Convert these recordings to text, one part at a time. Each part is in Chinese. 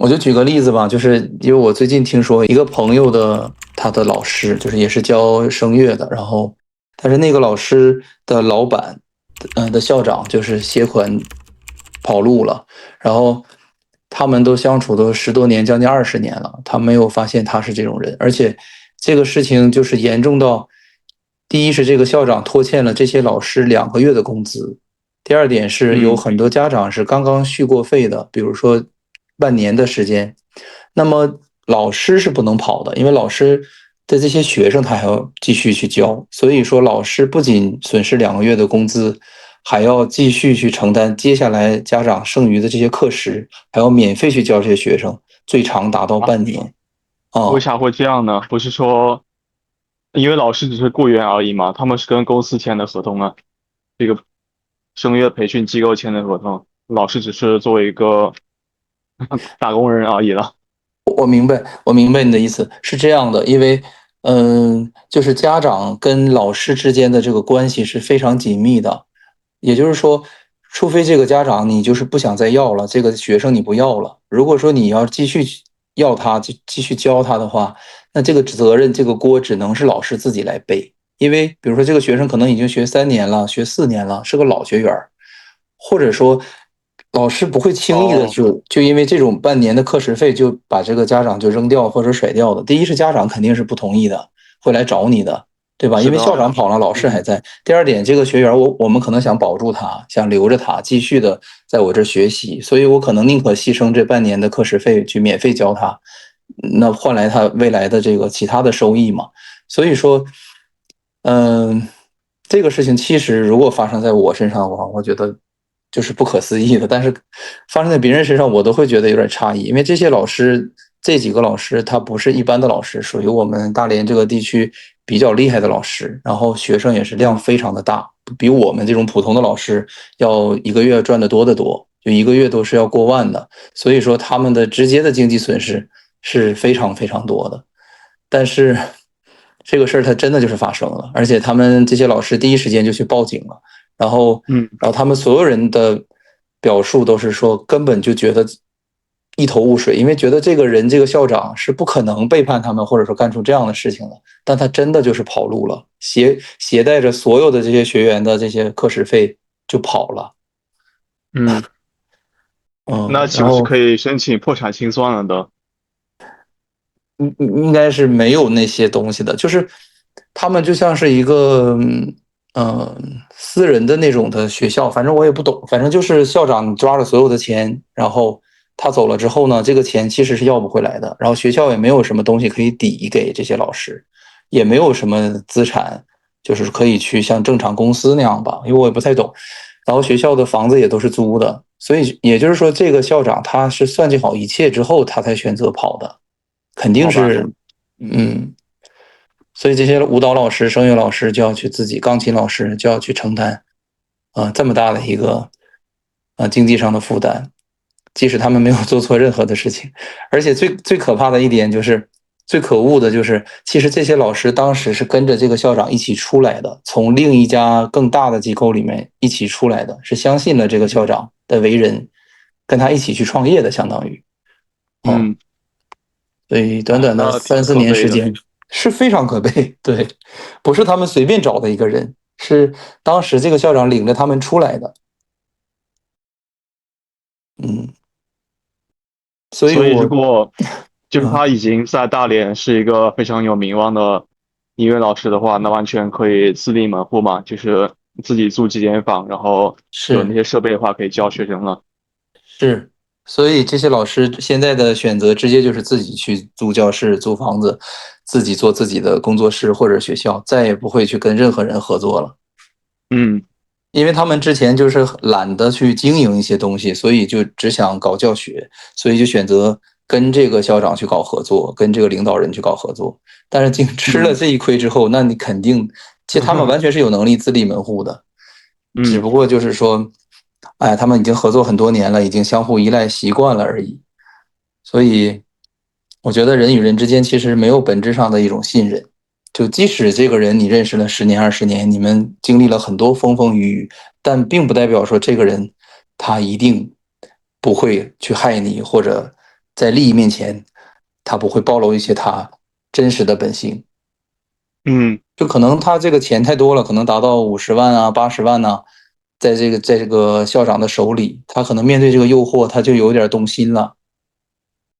我就举个例子吧，就是因为我最近听说一个朋友的他的老师，就是也是教声乐的，然后但是那个老师的老板，的校长就是携款跑路了，然后他们都相处都10多年，将近20年了，他没有发现他是这种人，而且这个事情就是严重到，第一是这个校长拖欠了这些老师2个月的工资，第二点是有嗯，很多家长是刚刚续过费的，比如说半年的时间，那么老师是不能跑的，因为老师的这些学生他还要继续去教，所以说老师不仅损失2个月的工资，还要继续去承担接下来家长剩余的这些课时，还要免费去教这些学生，最长达到啊，半年啊。为啥会这样呢？不是说因为老师只是雇员而已嘛，他们是跟公司签的合同啊，这个声乐培训机构签的合同，老师只是作为一个打工人而已了。我明白你的意思是这样的，因为就是家长跟老师之间的这个关系是非常紧密的，也就是说，除非这个家长你就是不想再要了，这个学生你不要了，如果说你要继续要他，继续教他的话，那这个责任这个锅只能是老师自己来背，因为比如说这个学生可能已经学3年了，学4年了，是个老学员，或者说老师不会轻易的哦，就因为这种半年的课时费就把这个家长就扔掉或者甩掉的。第一是家长肯定是不同意的，会来找你的，对吧？因为校是的，长跑了，老师还嗯在。第二点，这个学员我们可能想保住他，想留着他，继续的在我这学习，所以我可能宁可牺牲这半年的课时费去免费教他，那换来他未来的这个其他的收益嘛。所以说，嗯，这个事情其实如果发生在我身上的话，我觉得就是不可思议的。但是发生在别人身上，我都会觉得有点诧异，因为这些老师，这几个老师他不是一般的老师，属于我们大连这个地区比较厉害的老师，然后学生也是量嗯非常的大，比我们这种普通的老师要一个月赚的多得多，就一个月都是要过万的。所以说他们的直接的经济损失是非常非常多的。但是这个事儿它真的就是发生了，而且他们这些老师第一时间就去报警了，然后，嗯，然后他们所有人的表述都是说根本就觉得一头雾水，因为觉得这个人这个校长是不可能背叛他们，或者说干出这样的事情的，但他真的就是跑路了，携带着所有的这些学员的这些课时费就跑了，嗯，那岂不是然后可以申请破产清算了的？应该是没有那些东西的，就是他们就像是一个私人的那种的学校，反正我也不懂，反正就是校长抓了所有的钱，然后他走了之后呢，这个钱其实是要不回来的，然后学校也没有什么东西可以抵给这些老师，也没有什么资产，就是可以去像正常公司那样吧，因为我也不太懂，然后学校的房子也都是租的，所以也就是说，这个校长他是算计好一切之后，他才选择跑的。肯定好吧，是，嗯，所以这些舞蹈老师、声乐老师就要去自己，钢琴老师就要去承担这么大的一个经济上的负担，即使他们没有做错任何的事情，而且最可怕的一点就是，最可恶的就是，其实这些老师当时是跟着这个校长一起出来的，从另一家更大的机构里面一起出来的，是相信了这个校长的为人，跟他一起去创业的，相当于哦。嗯，所以短哎，短的那挺三四可悲的。年时间是非常可悲，对，不是他们随便找的一个人，是当时这个校长领着他们出来的，嗯，所以所以，如我，果就是嗯，他已经在大连是一个非常有名望的音乐老师的话，那完全可以自立门户嘛，就是自己租几间房，然后有那是些设备的话可以教学生了。是，所以这些老师现在的选择直接就是自己去租教室、租房子，自己做自己的工作室或者学校，再也不会去跟任何人合作了。嗯因为他们之前就是懒得去经营一些东西，所以就只想搞教学，所以就选择跟这个校长去搞合作，跟这个领导人去搞合作。但是经吃了嗯 这一亏之后，那你肯定，其实他们完全是有能力自立门户的，只嗯不过就是说，哎，他们已经合作很多年了，已经相互依赖习惯了而已。所以，我觉得人与人之间其实没有本质上的一种信任。就即使这个人你认识了10年、20年，你们经历了很多风风雨雨，但并不代表说这个人他一定不会去害你，或者在利益面前，他不会暴露一些他真实的本性。嗯，就可能他这个钱太多了，可能达到50万啊、80万呐、在这个校长的手里，他可能面对这个诱惑，他就有点动心了。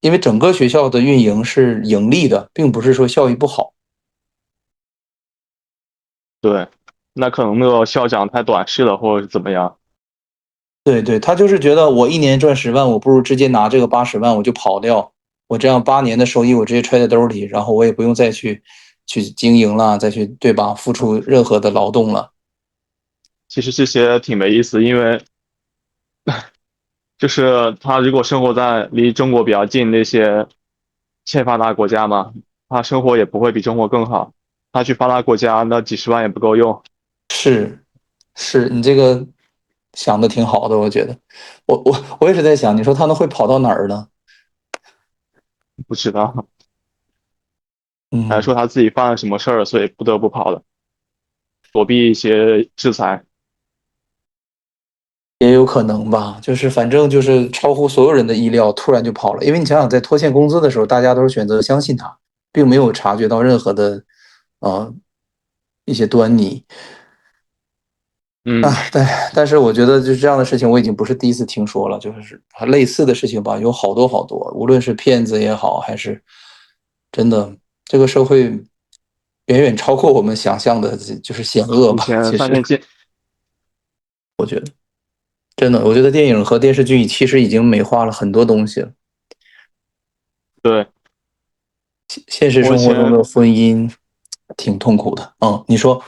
因为整个学校的运营是盈利的，并不是说效益不好。对，那可能那个校长太短视了，或者是怎么样。对对，他就是觉得我一年赚10万，我不如直接拿这个80万我就跑掉，我这样8年的收益我直接揣在兜里，然后我也不用再去经营了，再去对吧，付出任何的劳动了。其实这些挺没意思，因为就是他如果生活在离中国比较近那些欠发达国家嘛，他生活也不会比中国更好。他去发达国家，那几十万也不够用。是，是你这个想的挺好的，我觉得，我也是在想，你说他能会跑到哪儿呢？不知道，还是嗯，说他自己犯了什么事儿，所以不得不跑了，躲避一些制裁。也有可能吧，就是反正就是超乎所有人的意料，突然就跑了。因为你想想，在拖欠工资的时候，大家都是选择相信他，并没有察觉到任何的一些端倪。嗯，啊，但是我觉得就是这样的事情，我已经不是第一次听说了，就是类似的事情吧，有好多好多，无论是骗子也好，还是真的，这个社会远远超过我们想象的，就是险恶吧。以前其实三线建，真的，我觉得电影和电视剧其实已经美化了很多东西了。对，现实我以前生活中的婚姻挺痛苦的。嗯，你说，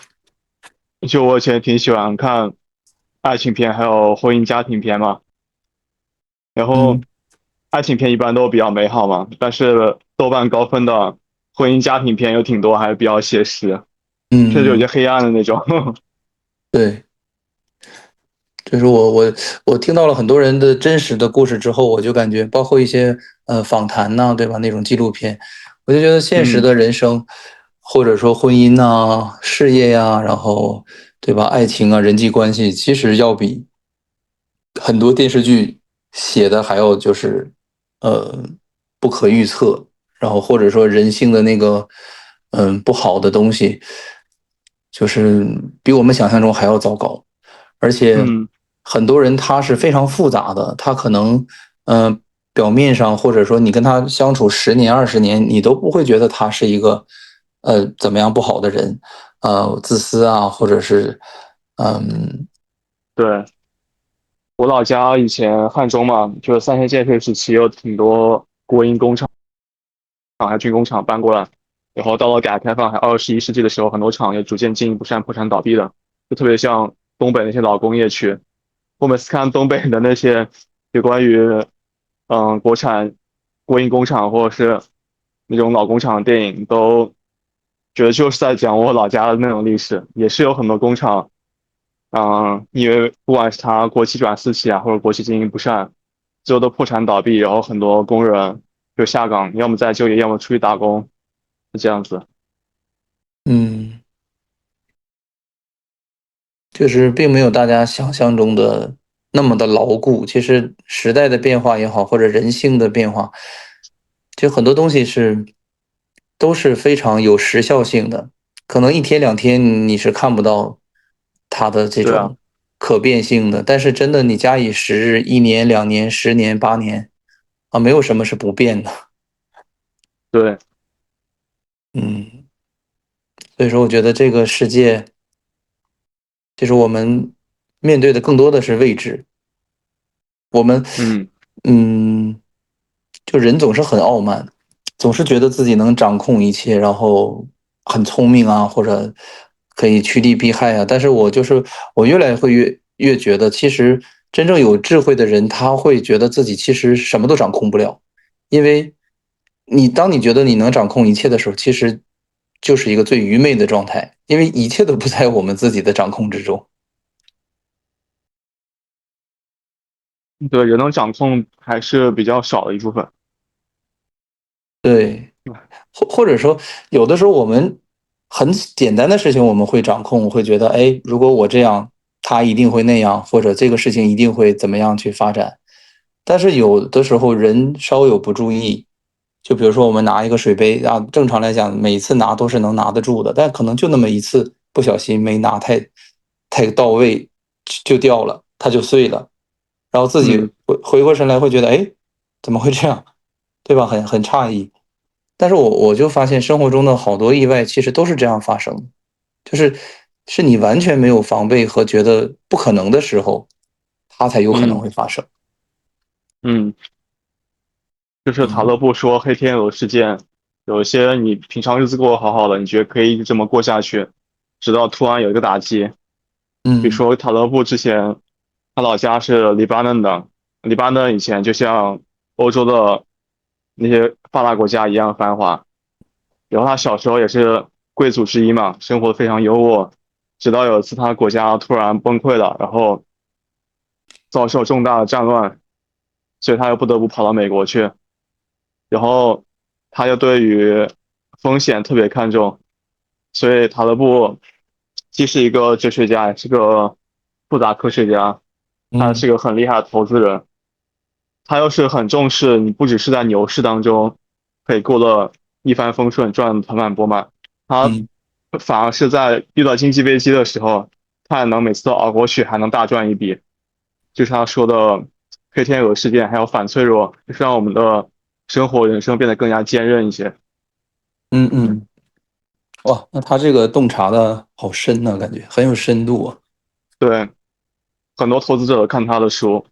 我以前挺喜欢看爱情片，还有婚姻家庭片嘛。然后嗯爱情片一般都比较美好嘛，但是豆瓣高分的婚姻家庭片有挺多，还是比较写实，甚至有些嗯，黑暗的那种。对，就是我听到了很多人的真实的故事之后，我就感觉，包括一些访谈呐、对吧？那种纪录片，我就觉得现实嗯，的人生，或者说婚姻呐、事业呀、然后对吧？爱情啊、人际关系，其实要比很多电视剧写的还要就是呃不可预测，然后或者说人性的那个不好的东西，就是比我们想象中还要糟糕。而且嗯，很多人他是非常复杂的，他可能呃表面上或者说你跟他相处10年20年，你都不会觉得他是一个怎么样不好的人，自私啊，或者是嗯对，我老家以前汉中嘛，就是三线建设时期有挺多国营工厂还军工厂搬过来，然后到了改革开放还21世纪的时候，很多厂也逐渐经营不善、破产倒闭的，就特别像东北那些老工业区。我每次看东北的那些有关于国产国营工厂或者是那种老工厂的电影，都觉得就是在讲我老家的那种历史，也是有很多工厂，因为不管是它国企转私企啊，或者国企经营不善，最后都破产倒闭，然后很多工人就下岗，要么再就业，要么出去打工，是这样子。嗯。就是并没有大家想象中的那么的牢固。其实时代的变化也好，或者人性的变化，就很多东西都是非常有时效性的。可能一天两天你是看不到它的这对啊，种可变性的，但是真的你假以时日，1年2年10年8年啊，没有什么是不变的。对，嗯，所以说我觉得这个世界，其实我们面对的更多的是未知。我们，嗯，嗯，就人总是很傲慢，总是觉得自己能掌控一切，然后很聪明啊，或者可以趋利避害啊。但是我越来会越觉得，其实真正有智慧的人，他会觉得自己其实什么都掌控不了，因为当你觉得你能掌控一切的时候，其实就是一个最愚昧的状态，因为一切都不在我们自己的掌控之中。对，人能掌控还是比较少的一部分。对，或者说，有的时候我们很简单的事情我们会掌控，会觉得，哎，如果我这样，他一定会那样，或者这个事情一定会怎么样去发展。但是有的时候人稍有不注意，就比如说我们拿一个水杯啊，正常来讲每一次拿都是能拿得住的，但可能就那么一次不小心没拿太到位，就掉了，它就碎了，然后自己嗯回过神来会觉得，哎，怎么会这样，对吧？很诧异。但是我就发现生活中的好多意外其实都是这样发生的，是你完全没有防备和觉得不可能的时候，它才有可能嗯会发生。嗯，就是塔勒嗯布说黑天鹅事件，有一些你平常日子过得好好的，你觉得可以一直这么过下去，直到突然有一个打击。比如嗯说塔勒布之前，他老家是黎巴嫩的，黎巴嫩以前就像欧洲的那些发达国家一样繁华。然后他小时候也是贵族之一嘛，生活得非常优渥，直到有一次他国家突然崩溃了，然后遭受重大的战乱，所以他又不得不跑到美国去。然后他又对于风险特别看重，所以塔勒布既是一个哲学家，也是个复杂科学家，他是嗯个很厉害的投资人。他又是很重视你不只是在牛市当中可以过得一帆风顺、赚得盆满钵满，他嗯反而是在遇到经济危机的时候，他也能每次都熬过去，还能大赚一笔。就是他说的黑天鹅事件，还有反脆弱，就是让我们的生活人生变得更加坚韧一些。嗯嗯，哇，那他这个洞察的好深呢，感觉很有深度啊。对，很多投资者看他的书，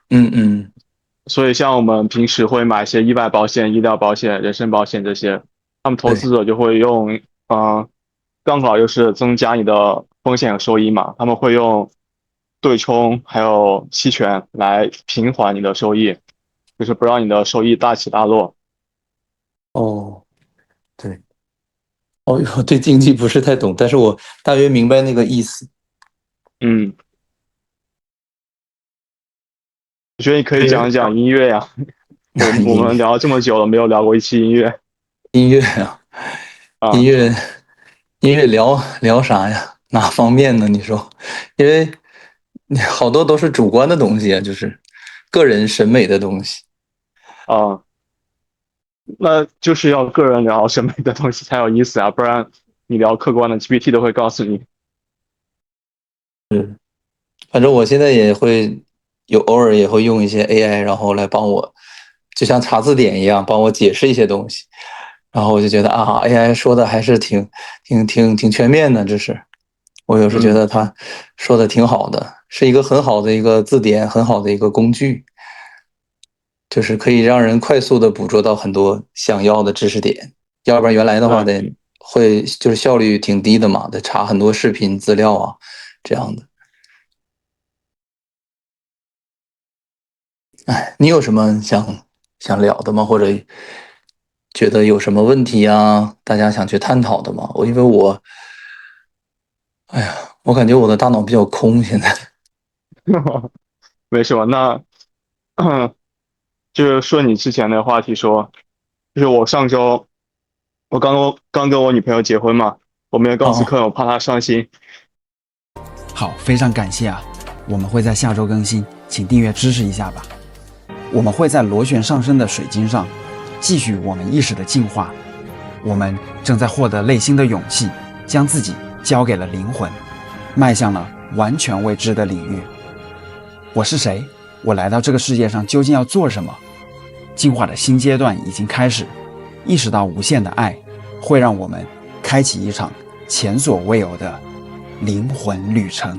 嗯嗯，所以像我们平时会买一些意外保险、医疗保险、人身保险这些，他们投对，资者就会用，刚好又是增加你的风险和收益嘛，他们会用对冲还有期权来平缓你的收益，就是不让你的收益大起大落。哦，对，哦，我对经济不是太懂，但是我大约明白那个意思。嗯，我觉得你可以讲一对，讲音乐呀，我们音乐聊了这么久了，没有聊过一期音乐音乐啊，音啊。乐音乐聊啥呀？哪方面呢？你说，因为你好多都是主观的东西啊，就是个人审美的东西。啊，那就是要个人聊审美的东西才有意思啊，不然你聊客观的，GPT 都会告诉你。反正我现在也会偶尔也会用一些 AI，然后来帮我，就像查字典一样，帮我解释一些东西。然后我就觉得啊，AI 说的还是挺全面的，这是我有时觉嗯，得他说的挺好的，是一个很好的一个字典，很好的一个工具，就是可以让人快速的捕捉到很多想要的知识点。要不然原来的话对，会就是效率挺低的嘛，得查很多视频资料啊，这样的。哎，你有什么想聊的吗？或者觉得有什么问题啊？大家想去探讨的吗？因为哎呀，我感觉我的大脑比较空现在。没什么。那就是说你之前的话题说，就是我上周我刚跟我女朋友结婚嘛，我没有告诉哦，客人，我怕她伤心。好，非常感谢啊！我们会在下周更新，请订阅支持一下吧。我们会在螺旋上升的水晶上继续我们意识的进化。我们正在获得内心的勇气，将自己交给了灵魂，迈向了完全未知的领域。我是谁？我来到这个世界上究竟要做什么？进化的新阶段已经开始，意识到无限的爱会让我们开启一场前所未有的灵魂旅程。